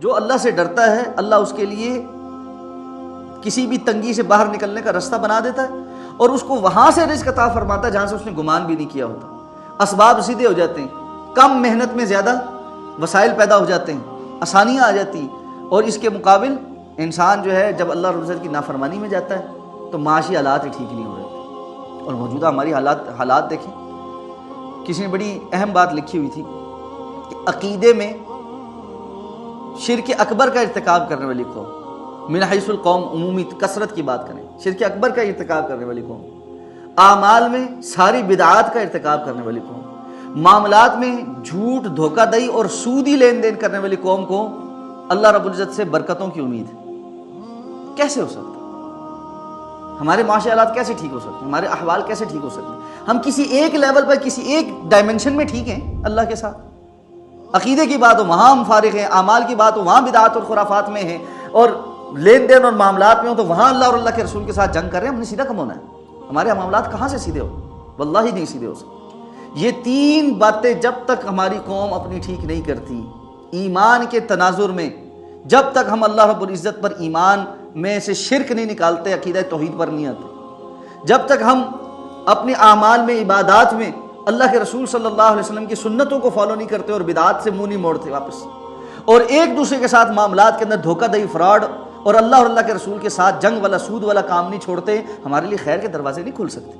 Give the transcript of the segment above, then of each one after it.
جو اللہ سے ڈرتا ہے اللہ اس کے لیے کسی بھی تنگی سے باہر نکلنے کا راستہ بنا دیتا ہے، اور اس کو وہاں سے رزق عطا فرماتا ہے جہاں سے اس نے گمان بھی نہیں کیا ہوتا۔ اسباب سیدھے ہو جاتے ہیں، کم محنت میں زیادہ وسائل پیدا ہو جاتے ہیں، آسانیاں آ جاتی ہیں۔ اور اس کے مقابل انسان جو ہے جب اللہ رب العزت کی نافرمانی میں جاتا ہے تو معاشی حالات ہی ٹھیک نہیں ہو رہے۔ اور موجودہ ہماری حالات دیکھیں، کسی نے بڑی اہم بات لکھی ہوئی تھی کہ عقیدے میں شرک اکبر کا ارتکاب کرنے والی قوم، من حیث القوم عمومی کثرت کی بات کریں، شرک اکبر کا ارتکاب کرنے والی قوم، اعمال میں ساری بدعات کا ارتکاب کرنے والی قوم، معاملات میں جھوٹ، دھوکہ دہی اور سودی لین دین کرنے والی قوم کو اللہ رب العزت سے برکتوں کی امید ہے۔ کیسے ہو سکتا؟ ہمارے معاشی حالات کیسے ٹھیک ہو سکتے ہیں؟ ہمارے احوال کیسے ٹھیک ہو سکتے ہیں؟ ہم کسی ایک لیول پر، کسی ایک ڈائمنشن میں ٹھیک ہیں اللہ کے ساتھ، عقیدے کی بات ہو وہاں ہم فارغ ہیں، اعمال کی بات ہو وہاں بدعات اور خرافات میں ہیں، اور لین دین اور معاملات میں ہو تو وہاں اللہ اور اللہ کے رسول کے ساتھ جنگ کر رہے ہیں۔ ہم نے سیدھا کم ہونا ہے، ہمارے معاملات کہاں سے سیدھے ہو؟ واللہ نہیں سیدھے ہو سکتے۔ یہ تین باتیں جب تک ہماری قوم اپنی ٹھیک نہیں کرتی، ایمان کے تناظر میں جب تک ہم اللہ رب العزت پر ایمان میں سے شرک نہیں نکالتے، عقیدہ توحید پر نہیں آتے، جب تک ہم اپنے اعمال میں، عبادات میں اللہ کے رسول صلی اللہ علیہ وسلم کی سنتوں کو فالو نہیں کرتے اور بدعات سے منہ نہیں موڑتے واپس، اور ایک دوسرے کے ساتھ معاملات کے اندر دھوکہ دہی، فراڈ اور اللہ اور اللہ کے رسول کے ساتھ جنگ والا، سود والا کام نہیں چھوڑتے، ہمارے لیے خیر کے دروازے نہیں کھل سکتے۔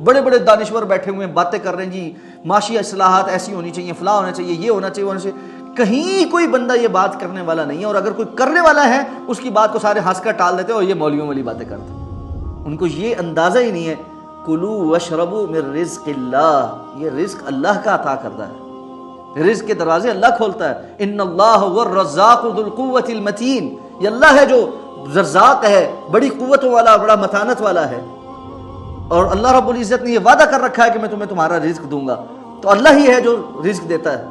بڑے بڑے دانشور بیٹھے ہوئے ہیں، باتیں کر رہے ہیں، جی معاشی اصلاحات ایسی ہونی چاہیے، فلاں ہونا چاہیے، یہ ہونا چاہیے، ہونا چاہیے۔ کہیں کوئی بندہ یہ بات کرنے والا نہیں ہے، اور اگر کوئی کرنے والا ہے اس کی بات کو سارے ہنس کر ٹال دیتے ہیں اور یہ مولویوں والی باتیں کرتے ہیں۔ ان کو یہ اندازہ ہی نہیں ہے کلوا واشربوا من رزق اللہ، یہ رزق اللہ کا عطا کردہ ہے، رزق کے دروازے اللہ کھولتا ہے۔ ان اللہ هو الرزاق ذو القوة المتین، یہ اللہ ہے جو رزاق ہے، بڑی قوتوں والا، بڑا متانت والا ہے، اور اللہ رب العزت نے یہ وعدہ کر رکھا ہے کہ میں تمہیں تمہارا رزق دوں گا، تو اللہ ہی ہے جو رزق دیتا ہے۔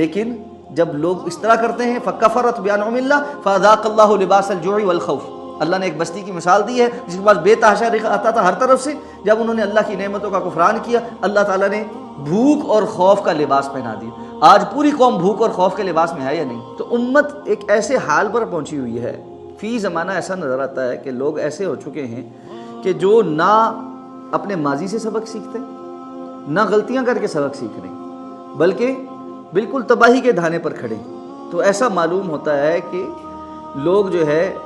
لیکن جب لوگ اس طرح کرتے ہیں فَكَفَرَتْ بِأَنْعُمِ اللَّهِ فَأَذَاقَ اللَّهُ لِبَاسَ الْجُوعِ وَالْخَوْفِ، اللہ نے ایک بستی کی مثال دی ہے جس کے پاس بے تحاشا رزق آتا تھا ہر طرف سے، جب انہوں نے اللہ کی نعمتوں کا کفران کیا اللہ تعالیٰ نے بھوک اور خوف کا لباس پہنا دیا۔ آج پوری قوم بھوک اور خوف کے لباس میں ہے یا نہیں؟ تو امت ایک ایسے حال پر پہنچی ہوئی ہے، فی زمانہ ایسا نظر آتا ہے کہ لوگ ایسے ہو چکے ہیں کہ جو نہ اپنے ماضی سے سبق سیکھتے، نہ غلطیاں کر کے سبق سیکھ رہے ہیں، بلکہ بالکل تباہی کے دھانے پر کھڑے۔ تو ایسا معلوم ہوتا ہے کہ لوگ جو ہے